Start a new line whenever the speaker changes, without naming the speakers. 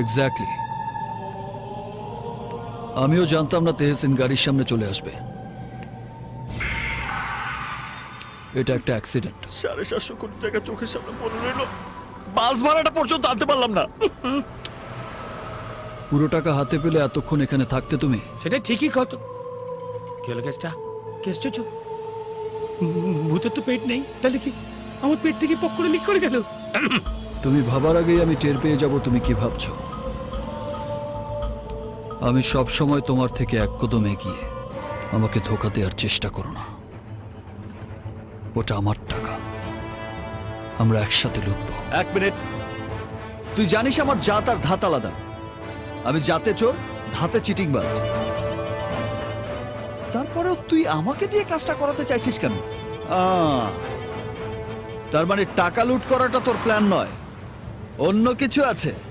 Exactly. আমিও জানতাম না তেহসিন গাড়ির সামনে চলে আসবে। এটা একটা অ্যাক্সিডেন্ট।
750 কোটি টাকা চোখের সামনে পড়ে রইল, বাস ভাড়াটা পর্যন্ত আনতে পারলাম না।
পুরো টাকা হাতে পেলে এতক্ষণ এখানে থাকতে তুমি?
সেটা ঠিকই কত কি হলো কেসটা? কেস চো ভূতের তো পেট নেই, তাহলে কি আমার পেট থেকে পক করে লিক করে গেল?
তুমি ভাবার আগেই আমি টের পেয়ে যাব তুমি কি ভাবছো। আমি সব সময় তোমার থেকে এক কদম এগিয়ে। আমাকে ধোঁকা দেওয়ার চেষ্টা করো না। ওটা আমার টাকা, আমরা একসাথে লুটবো।
1 মিনিট, তুই জানিস আমার জাত আর ধাত আলাদা। আমি জাতে চোর, ধাতে চিটিংবাজ। তারপরেও তুই আমাকে দিয়ে কাজটা করাতে চাইছিস কেন? তার মানে টাকা লুট করাটা তোর প্ল্যান নয়, অন্য কিছু আছে।